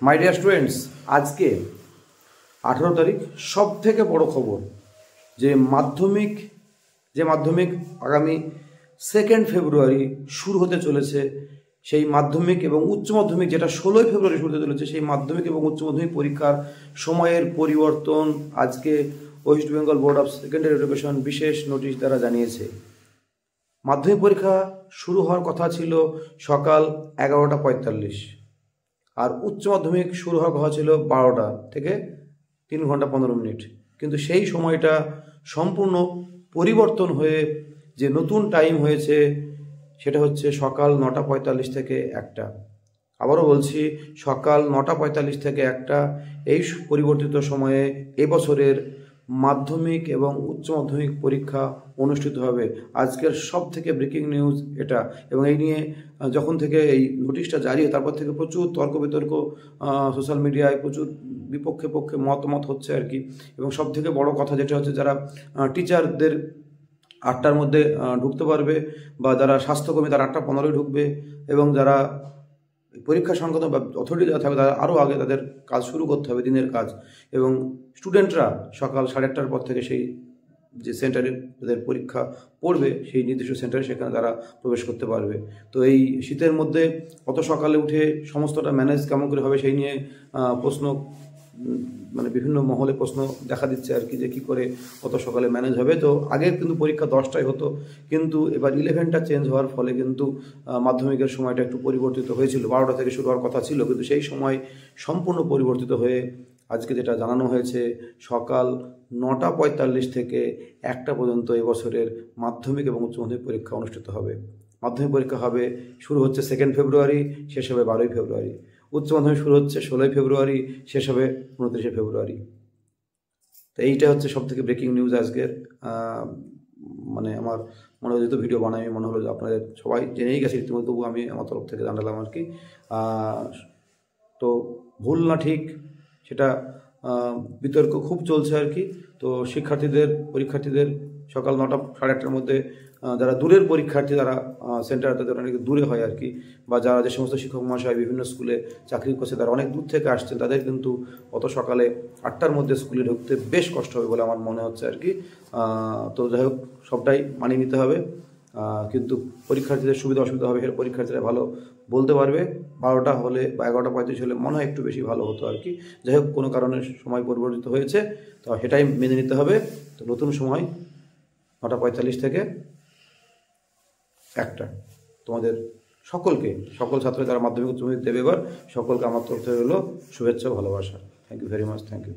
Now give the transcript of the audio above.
My dear students, আজকে 18 তারিখ সব থেকে বড় খবর যে মাধ্যমিক আগামী 2 ফেব্রুয়ারি শুরু হতে চলেছে। সেই মাধ্যমিক এবং উচ্চ মাধ্যমিক যেটা 16 ফেব্রুয়ারি শুরু হতে চলেছে, সেই মাধ্যমিক এবং উচ্চ মাধ্যমিক পরীক্ষার সময়ের পরিবর্তন আজকে West Bengal board of secondary education বিশেষ নোটিশ দ্বারা জানিয়েছে। মাধ্যমিক পরীক্ষা শুরু হওয়ার কথা ছিল সকাল 11:45, আর উচ্চ মাধ্যমিক শুরু হওয়ার কথা ছিল 12টা থেকে 3 ঘন্টা 15 মিনিট। কিন্তু সেই সময়টা সম্পূর্ণ পরিবর্তন হয়ে যে নতুন টাইম হয়েছে সেটা হচ্ছে সকাল 9:45 থেকে 1টা। আবারও বলছি, সকাল 9:45 থেকে 1টা এই পরিবর্তিত সময়ে এবছরের মাধ্যমিক এবং উচ্চ মাধ্যমিক পরীক্ষা অনুষ্ঠিত হবে। আজকের সব থেকে ব্রেকিং নিউজ এটা। এবং এই নিয়ে যখন থেকে এই নোটিশটা জারি হয় তারপর থেকে প্রচুর তর্ক বিতর্ক সোশ্যাল মিডিয়ায়, প্রচুর বিপক্ষে পক্ষে মতামত হচ্ছে আর কি। এবং সব থেকে বড় কথা যেটা হচ্ছে, যারা টিচারদের 8টার মধ্যে ঢুকতে পারবে, বা যারা স্বাস্থ্যকর্মী তারা 8:15 ঢুকবে, এবং যারা পরীক্ষা সংক্রান্ত বা অথরিটি যারা থাকবে তারা আরও আগে তাদের কাজ শুরু করতে হবে, দিনের কাজ। এবং স্টুডেন্টরা সকাল 8:30টার পর থেকে সেই যে সেন্টারে তাদের পরীক্ষা পড়বে, সেই নির্দিষ্ট সেন্টারে সেখানে তারা প্রবেশ করতে পারবে। তো এই শীতের মধ্যে অত সকালে উঠে সমস্তটা ম্যানেজ কেমন করে হবে সেই নিয়ে প্রশ্ন, মানে বিভিন্ন মহলে প্রশ্ন দেখা দিচ্ছে আর কি, যে কী করে অত সকালে ম্যানেজ হবে। তো আগে কিন্তু পরীক্ষা 10টায় হতো, কিন্তু এবার 11টা চেঞ্জ হওয়ার ফলে কিন্তু মাধ্যমিকের সময়টা একটু পরিবর্তিত হয়েছিল। 12টা থেকে শুরু হওয়ার কথা ছিল, কিন্তু সেই সময় সম্পূর্ণ পরিবর্তিত হয়ে আজকে যেটা জানানো হয়েছে, সকাল 9:45 থেকে 1টা পর্যন্ত এবছরের মাধ্যমিক এবং উচ্চ মাধ্যমিক পরীক্ষা অনুষ্ঠিত হবে। মাধ্যমিক পরীক্ষা হবে, শুরু হচ্ছে 2 ফেব্রুয়ারি, শেষ হবে 12 ফেব্রুয়ারি। উচ্চ মাধ্যমিক শুরু হচ্ছে 16 ফেব্রুয়ারি, শেষ হবে 29 ফেব্রুয়ারি। তো এইটা হচ্ছে সব থেকে ব্রেকিং নিউজ আজকের। মানে আমার মনে হয়, যেহেতু ভিডিও বানাই, মনে হলো যে আপনাদের সবাই জেনেই গেছে ইতিমধ্যে, তবু আমি আমার তরফ থেকে জানালাম আর কি। তো ভুল না ঠিক সেটা বিতর্ক খুব চলছে আর কি। তো পরীক্ষার্থীদের সকাল 9টা, 8:30টার মধ্যে যারা দূরের পরীক্ষার্থী, তারা সেন্টার তাদের অনেক দূরে হয় আর কি, বা যারা যে সমস্ত শিক্ষক মহাশয় বিভিন্ন স্কুলে চাকরি করছে তারা অনেক দূর থেকে আসছেন, তাদের কিন্তু অত সকালে 8টার মধ্যে স্কুলে ঢুকতে বেশ কষ্ট হবে বলে আমার মনে হচ্ছে আর কি। তো যাই হোক, সবটাই মানিয়ে নিতে হবে। কিন্তু পরীক্ষার্থীদের সুবিধা অসুবিধা হবে, সেটা পরীক্ষার্থীরা ভালো বলতে পারবে। 12টা হলে বা 11:35 হলে মনে হয় একটু বেশি ভালো হতো আর কি। যাই হোক, কোনো কারণে সময় পরিবর্তিত হয়েছে, তো সেটাই মেনে নিতে হবে। তো নতুন সময় 9:45 থেকে 1টা। তোমাদের সকল ছাত্র যারা মাধ্যমিক উচ্চ মাধ্যমিক দেবে এবার, সকলকে আমার তরফ থেকে হলো শুভেচ্ছা, ভালোবাসা। Thank you very much, thank you.